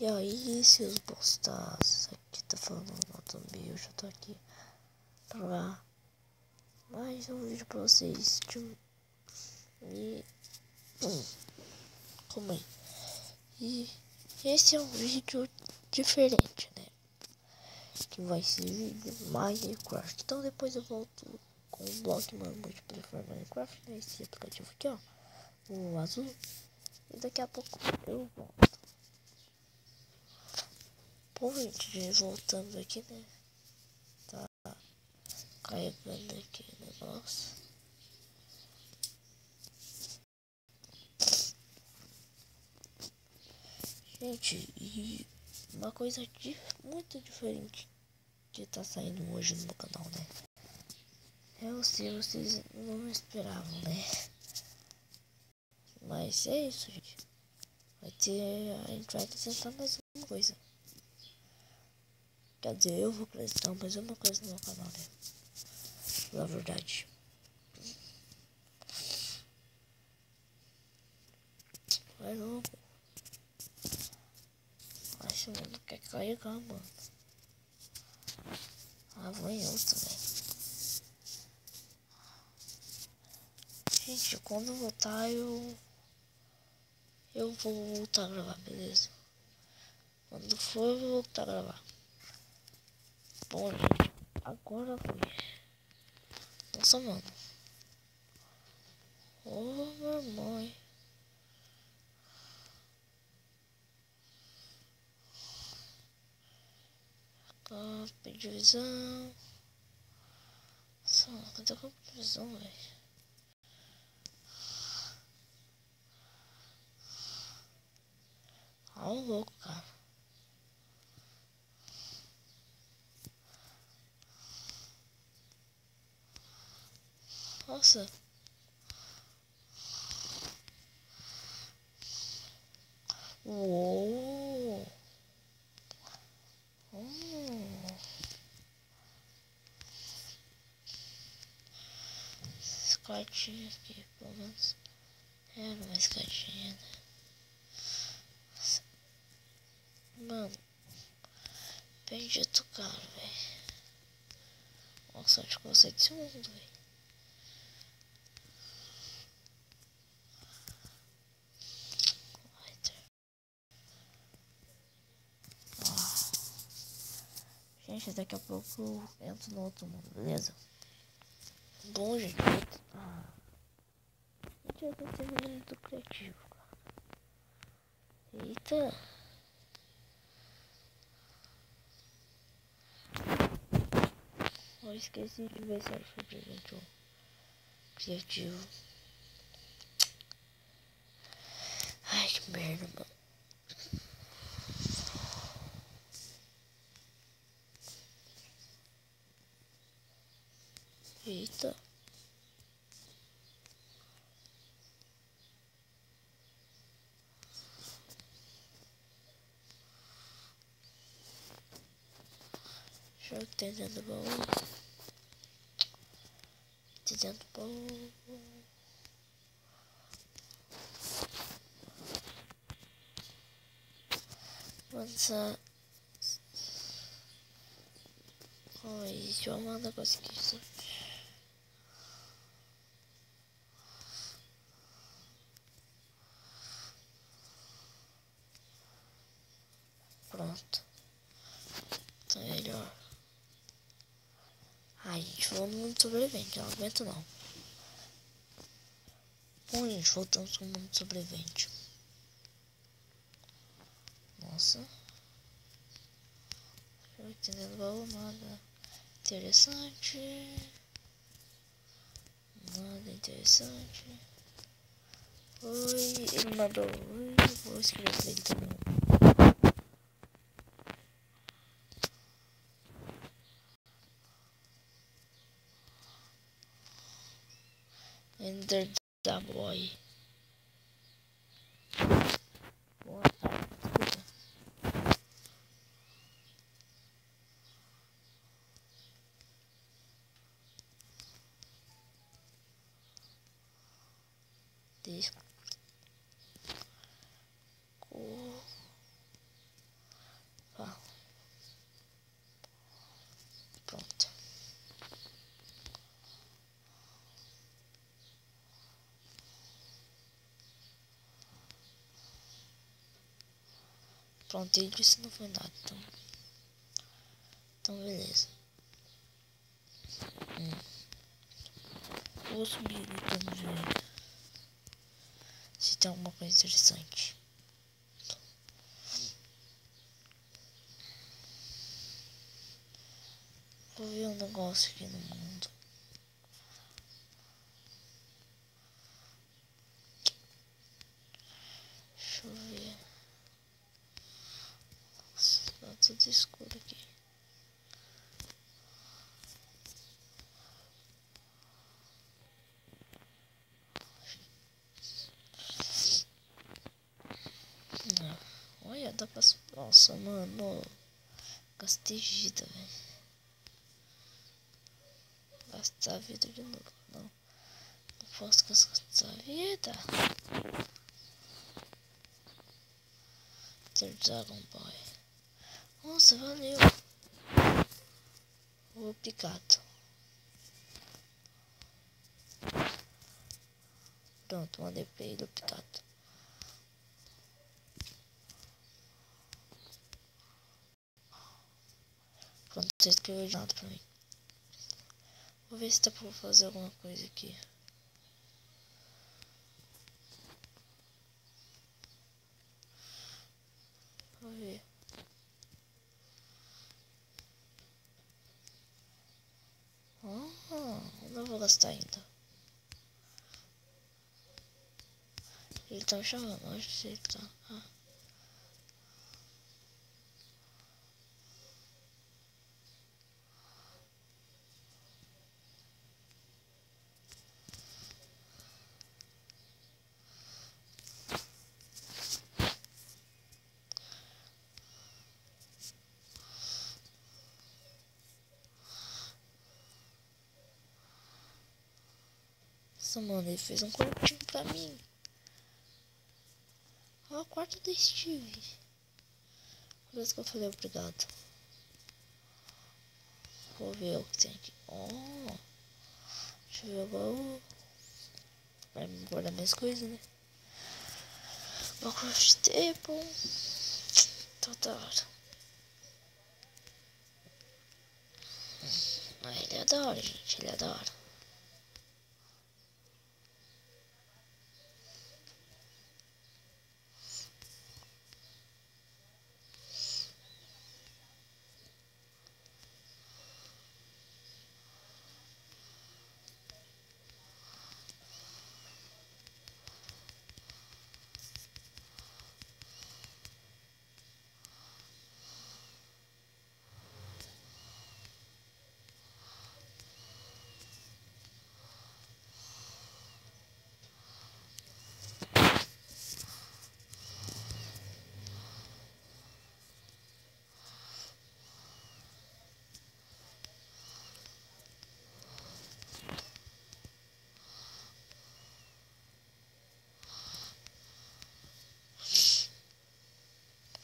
E aí, seus bostaços, aqui tá falando o Notombi, eu já tô aqui pra mais um vídeo pra vocês e como é? E esse é um vídeo diferente, né? Que vai ser vídeo Minecraft. Então depois eu volto com o Blockman Multiplayer Minecraft, né? Esse aplicativo aqui, ó, o azul. E daqui a pouco eu volto. Bom, gente, voltando aqui, né? Tá carregando aqui o negócio. Gente, e uma coisa muito diferente que tá saindo hoje no meu canal, né? Eu sei, vocês não esperavam, né? Mas é isso, gente. A gente vai acrescentar mais uma coisa. Quer dizer, eu vou acrescentar mais uma coisa no meu canal, né? Na verdade. Vai logo. Acho que não quer carregar, mano. Ah, vem outro, velho. Gente, quando eu voltar, eu vou voltar a gravar, beleza? Quando for, eu vou voltar a gravar. Bom, gente, agora foi. Nossa, mano. Ô, meu mãe. Campo de visão. Nossa, cadê o campo de visão, velho? Ah, um louco, cara. Nossa. Uou. Escadinha aqui, pelo menos. É uma escadinha, né? Mano. Bendito cara, velho. Nossa, acho que eu saí desse mundo, velho. Gente, daqui a pouco eu entro no outro mundo, beleza? Bom, gente. Gente, eu tô sendo muito criativo, cara. Eita. Eu esqueci de ver se eu fui muito criativo. Ai, que merda, mano. Eita. Deixa eu ter dentro do baú. Tem dentro do baú. Lançar. Oi, deixa eu mandar um negócio aqui. Só. Pronto. Tá melhor. Ai, gente, vou no mundo sobrevivente. Não aguento não. Bom, gente, voltamos pro mundo sobrevivente. Nossa. Eu entendendo baú, nada interessante. Nada interessante. Oi, ele mandou oi. Vou escrever pra ele também. Ender da boy. Boa tarde, desculpa. Disco. Pronto, ele disse não foi nada, então beleza. Vou subir ali pra ver se tem alguma coisa interessante. Vou ver um negócio aqui no mundo. Deixa eu ver. Nossa, tá tudo escuro aqui. Olha, dá pra... Nossa, mano. Gastei vida, velho. Gastar vida de novo. Não posso gastar vida. Ter Dragon Boy. Nossa, valeu. Obrigado. Pronto, mandei pra ele, obrigado. Pronto, você escreveu de nada pra mim. Vou ver se dá pra fazer alguma coisa aqui. Vou ver. Não vou gastar ainda. Ele tá me chamando, acho que ele tá. Nossa, mano, ele fez um quartinho pra mim. Olha o quarto do Steve. Por isso que eu falei obrigado. Vou ver o que tem aqui. Deixa eu ver o baú. Vai me guardar minhas coisas, né? Óculos de tempo. Toda hora. Ele é da hora, gente. Ele é da hora.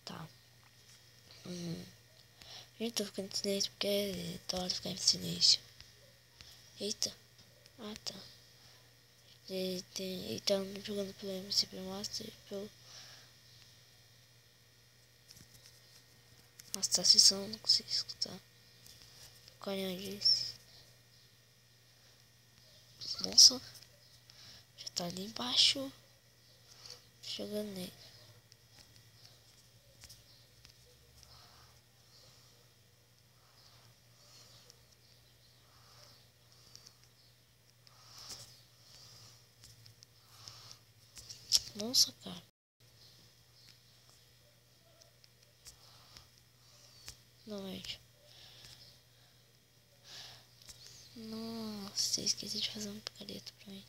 Tá. Gente, tô ficando em silêncio porque é da hora ficar em silêncio. Eita. Ah, tá. Ele tá jogando pelo MCP Master e pelo... Nossa, tá acessando, não consigo escutar. O carinha disse. Nossa. Já tá ali embaixo. Chegando nele. Nossa, cara. Não é. Nossa, esqueci de fazer um picareta pra mim.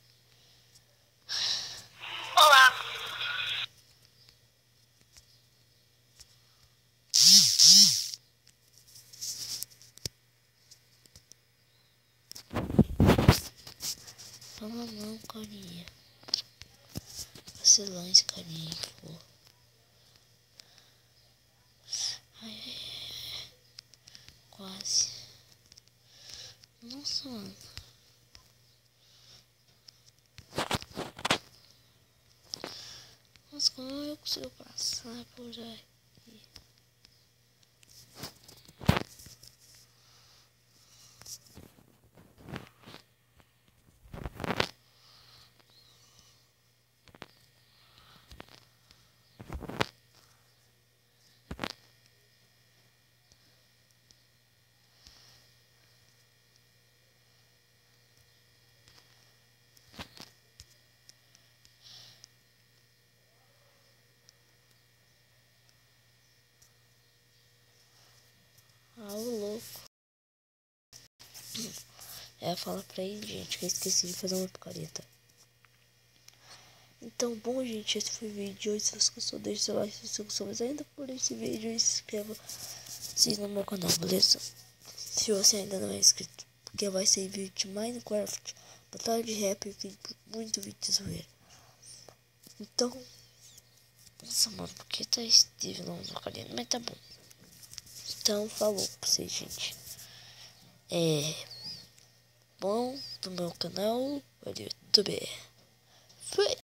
Olá. Não, carinha. Vacilão esse carinha, pô. Ai. Quase. Nossa, mano. Nossa, como eu consigo passar por aqui? Ela fala pra ele, gente, que eu esqueci de fazer uma picareta. Então, bom, gente, esse foi o vídeo de hoje. Se você gostou, deixe seu like. Se você gostou mais ainda por esse vídeo, inscreva-se no meu canal, beleza? Se você ainda não é inscrito, porque vai ser vídeo de Minecraft, batalha de rap e muito vídeo de zoeira. Então, nossa, mano, por que tá Steve não na carinha? Mas tá bom. Então, falou pra vocês, gente. Bom do meu canal, do YouTube. Fui!